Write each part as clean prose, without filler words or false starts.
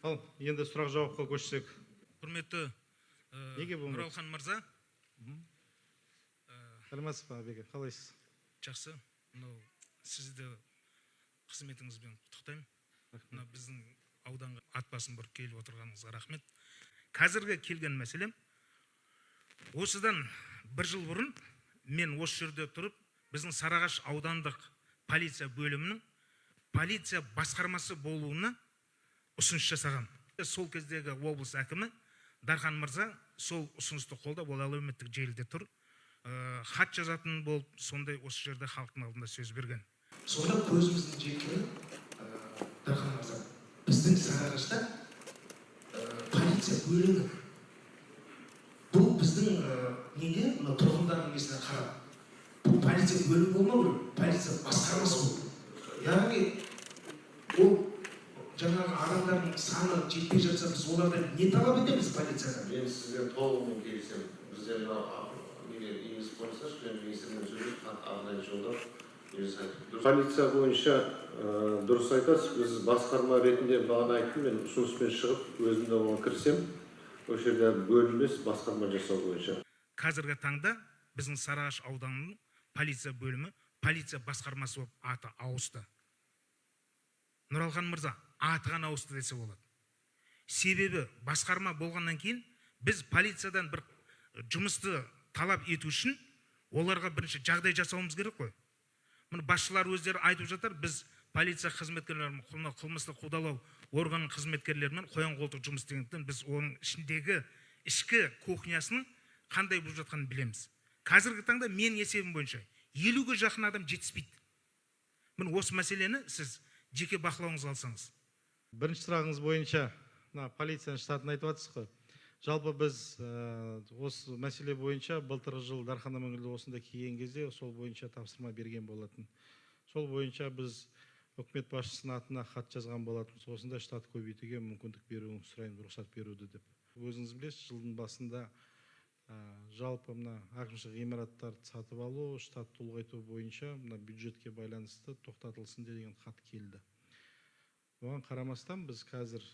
Ал, енді сұрақ жауапқа көшсек. Құрметті Неге болмайды? Нұралхан мырза. Сәлеметсіз бе, Беке, қалайсыз? Жақсы. Сізді қызметіңізбен құттықтаймын. Мына біздің ауданға ат басын бұрып келіп отырғаныңызға рахмет. Қазіргі келген мәселем, осыдан бір жыл бұрын мен осы жерде тұрып, біздің Сарыағаш аудандық полиция бөлімінің полиция басқармасы болуына ұсыныс жасаған. Сол кездегі облыс әкімі Дархан мырза сол ұсынысты қолдап, ол әлеуметтік желіде тұр. Хат жазатын болып, сондай осы жерде халықтың алдында сөз берген. Сонда көзіміздің жеткені Дархан мырза, біздің Сарыағашта полиция бөлімі. Бұл біздің неге тұрғындардың несіне қарап. Бұл полиция бөлімі болмау керек, полиция басқармасы болу. Яғни ол жаңағы адамдардың саны жетпей жатса, біз олардан не талап етеміз полициядан? Мен сізбен толығымен келісемін. Бізде негіз бойынша, министрмен сөйлесіп, арнайы жолдап, полиция бойынша дұрыс айтасыз. Біз басқарма ретінде бағана айттым, мен ұсыныспен шығып, өзімде оған кірсем, осы жерде бөлім емес, басқарма жасау бойынша. Қазіргі таңда біздің Сарыағаш ауданының полиция бөлімі, полиция басқармасы болып аты ауысты. Нұралхан мырза, аты ғана ауысты десе болады. Себебі басқарма болғаннан кейін біз полициядан бір жұмысты талап ету үшін оларға бірінші жағдай жасауымыз керек қой. Мұны басшылар өздері айтып жатыр, біз полиция қызметкерлерімен, қылмыстық қудалау органының қызметкерлерімен қоян қолтық жұмыс істегендіктен біз оның ішіндегі ішкі кухнясының қандай болып жатқанын білеміз. Қазіргі таңда мен есебім бойынша 50-ге жақын адам жетіспейді. Міне осы мәселені сіз жеке бақылауыңызға алсаңыз. Бірінші сұрағыңыз бойынша полицияның штатын айтып жатсыз ғой. Жалпы біз осы мәселе бойынша былтырғы жыл Дархан Аманкелді осында келген кезде сол бойынша тапсырма берген болатын. Сол бойынша біз үкімет басшысының атына хат жазған болатын. Осында штат көбейтуге мүмкіндік беруін сұраймын, рұқсат беруді деп. Өзіңіз білесіз, жылдың басында жалпы мына әкімшілік ғимараттарды сатып алу, штатты ұлғайту бойынша мына бюджетке байланысты тоқтатылсын деген хат келді. Оған қарамастан біз қазір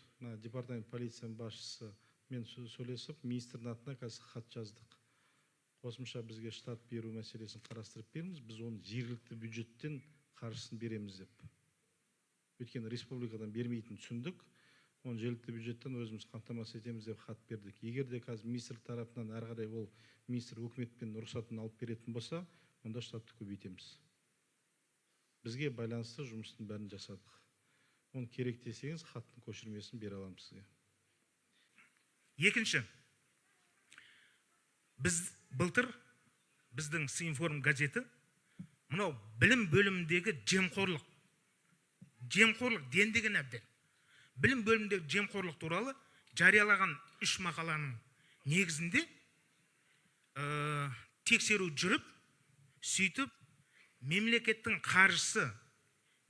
департамент полицияның басшысы мен сөйлесіп, министрдің атына қазір хат жаздық. Қосымша бізге штат беру мәселесін қарастырып беріңіз, біз оны жергілікті бюджеттен қаржысын береміз деп. Өйткені республикадан бермейтінін түсіндік, оны жергілікті бюджеттен өзіміз қамтамасыз етеміз деп хат бердік. Егер де қазір министрлік тарапынан әрі қарай ол министр өкіметпен рұқсатын алып беретін болса, онда штатты көбейтеміз. Бізге байланысты жұмыстың бәрін жасадық. Оны керек десеңіз, хаттың көшірмесін бере аламын сізге. Екінші, біз былтыр біздің Синформ газеті мынау білім бөліміндегі жемқорлық дендеген әбден. Білім бөліміндегі жемқорлық туралы жариялаған 3 мақаланың негізінде тексеру жүріп, сөйтіп мемлекеттің қаржысы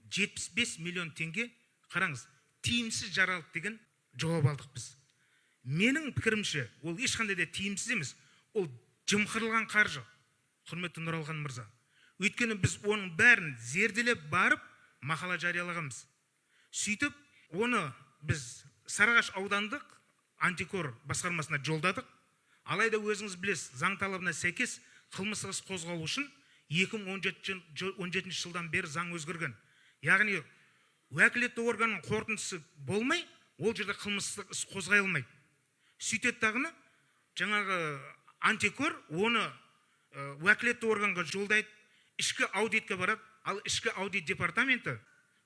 75 миллион теңге, қараңыз, тиімсіз жаралды деген жауап алдық біз. Менің пікірімше, ол ешқандай да тиімсіз емес, ол жымқырылған қаржы, құрметті Нұралхан мырза. Өйткені біз оның бәрін зерделеп барып, мақала жариялағанбыз. Сөйтіп, оны біз Сарыағаш аудандық антикор басқармасына жолдадық. Алайда өзіңіз білесіз, заң талабына сәйкес қылмыстық іс қозғалу үшін 2017 жылдан бері заң өзгерген. Яғни, уәкілетті органның қорытындысы болмай, ол жерде қылмыстық іс қозғай алмайды. Сөйтеттағыны, жаңағы антикор оны уәкілетті органға жолдайды, ішкі аудитке барады, ал ішкі аудит департаменті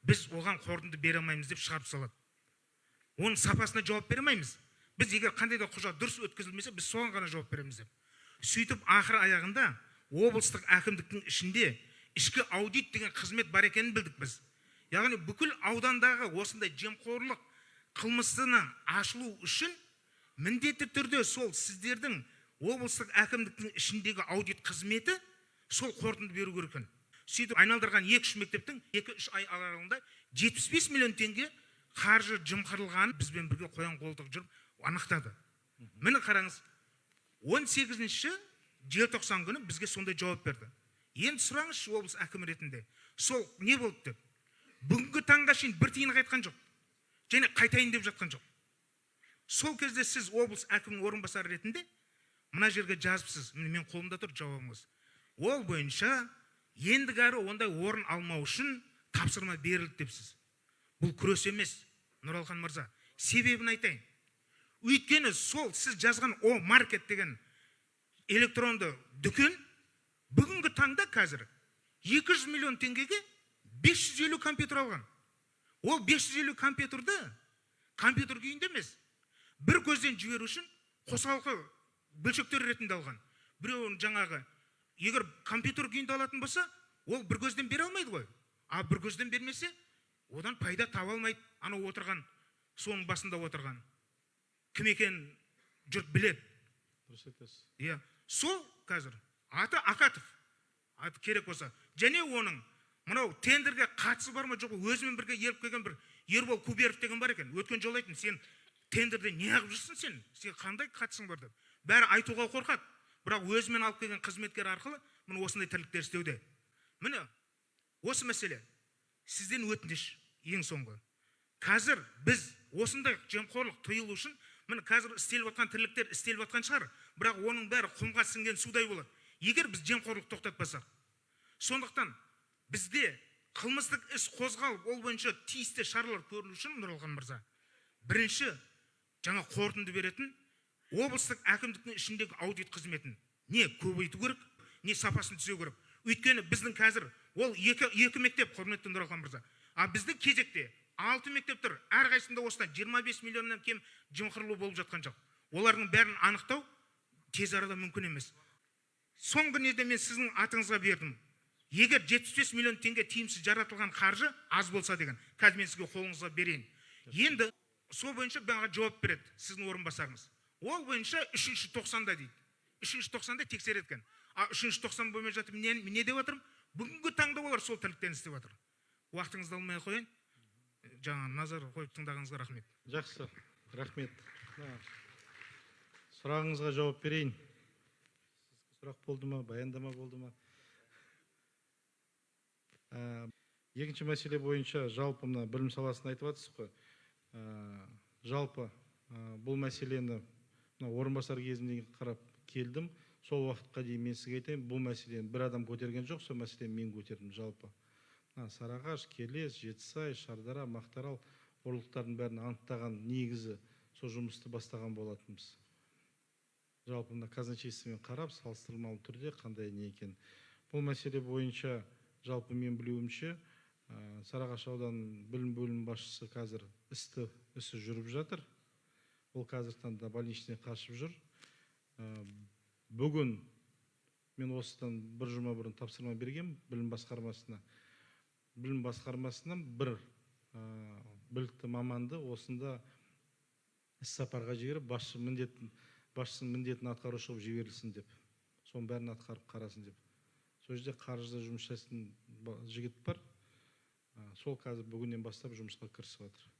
біз оған қорытынды бере алмаймыз деп шығарып салады. Оның сапасына жауап бере алмаймыз. Біз егер қандай да құжат дұрыс өткізілмесе, біз соған ғана жауап береміз деп. Сөйтіп, ақыр аяғында облыстық әкімдіктің ішінде ішкі аудит деген қызмет бар екенін білдік біз. Яғни бүкіл аудандағы осындай жемқорлық қылмысына ашылу үшін міндетті түрде сол сіздердің облыстық әкімдіктің ішіндегі аудит қызметі сол қорытынды беру керек екен. Сөйтіп айналдырған 2-3 мектептің 2-3 ай аралығында 75 миллион теңге қаржы жымқырылғанын бізбен бірге қоян қолтық жүріп анықтады. Міне қараңыз, 18-ші желтоқсан күні бізге сондай жауап берді. Енді сұраңызшы облыс әкімі ретінде, сол не болды деп. Бүгінгі таңға шейін бір тиын қайтқан жоқ. Және қайтайын деп жатқан жоқ. сол кезде сіз облыс әкімінің орынбасары ретінде мына жерге жазыпсыз, міне мен қолымда тұр жауабыңыз. Ол бойынша ендігәрі ондай орын алмау үшін тапсырма берілді депсіз. Бұл күрес емес, Нұралхан мырза. Себебін айтайын. Өйткені сол сіз жазған О маркет деген электронды дүкен бүгінгі таңда қазір 200 миллион теңгеге 550 компьютер алған. Ол 550 компьютерді компьютер күйінде емес, бір көзден жіберу үшін қосалқы бөлшектер ретінде алған. Біреуін жаңағы, егер компьютер күйінде алатын болса, ол бір көзден бере алмайды ғой. А бір көзден бермесе, одан пайда таба алмайды. Анау отырған, соның басында отырған. Кім екенін жұрт біледі. Дұрыс айтасыз. Иә, сол қазір аты Акатов. Аты керек болса. Және оның мынау тендерге қатысы бар ма жоқ, өзімен бірге еріп келген бір Ербол Куберов деген бар екен. Өткен жол айтын, сен тендерде не қылып жүрсің сен? Сен қандай қатысың бар деп. Бәрі айтуға қорқады. Бірақ өзімен алып келген қызметкер арқылы міне осындай тірліктер істеуде. Міне осы мәселе. Сізден өтініш ең соңғы. Қазір біз осындай жемқорлық тыйылу үшін, міне қазір істеліп жатқан тірліктер істеліп жатқан шығар, бірақ оның бәрі құмға сіңген судай болады. Егер біз жемқорлық тоқтатпасақ. Сондықтан бізде қылмыстық іс қозғалып, ол бойынша тиісті шаралар көрілу үшін, Нұралхан мырза, бірінші жаңа қорытынды беретін облыстық әкімдіктің ішіндегі аудит қызметін не көбейту керек, не сапасын түзеу керек. Өйткені біздің қазір ол екі мектеп, құрметті Нұралхан мырза. А біздің кезекте 6 мектеп тұр. Әрқайсында осыдан 25 миллионнан кем жымқырылу болып жатқан жоқ. Олардың бәрін анықтау тез арада мүмкін емес. Соңғы неде мен сіздің атыңызға бердім. Егер 75 миллион теңге тиімсіз жаратылған қаржы аз болса деген, қазір мен сізге қолыңызға берейін. Енді сол бойынша баған жауап береді сіздің орынбасарыңыз. Ол бойынша 3-ші тоқсанда дейді. 3-ші тоқсанда тексереді екен. А 3-ші тоқсан болмай жатып мен не деп отырмын? Бүгінгі таңда олар сол тірліктен істеп жатыр. Уақытыңызды алмай қойын. Жаңа назар қойып тыңдағаныңызға рахмет. Жақсы, рахмет. Сұрағыңызға жауап берейін. Сұрақ болды ма, баяндама болды ма? Екінші мәселе бойынша жалпы мына білім саласын айтып жатсыз ғой. Жалпы бұл мәселені орынбасар кезінде қарап келдім. Сол уақытқа дейін мен сізге айтайын, бұл мәселені бір адам көтерген жоқ, сол мәселені мен көтердім жалпы. Сарыағаш, Келес, Жетісай, Шардара, Мақтарал ұрлықтардың бәрін анықтаған негізі сол жұмысты бастаған болатынбыз. Жалпы мына казначействомен қарап, салыстырмалы түрде қандай не екен. Бұл мәселе бойынша жалпы мен білуімше Сарыағаш ауданының білім бөлімінің басшысы қазір ісі жүріп жатыр. Ол қазір таңда больничный қашып жүр. Бүгін мен осыдан бір жұма бұрын тапсырма берген білім басқармасына. Білім басқармасынан бір білікті маманды осында іс сапарға жіберіп, басшының міндетін атқарушы болып жіберілсін деп. Соның бәрін атқарып қарасын деп. Сол жерде қаржыда жұмыс жасайтын жігіт бар. Сол қазір бүгіннен бастап жұмысқа кірісіп жатыр.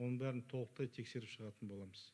Оның бәрін толықтай тексеріп шығатын боламыз.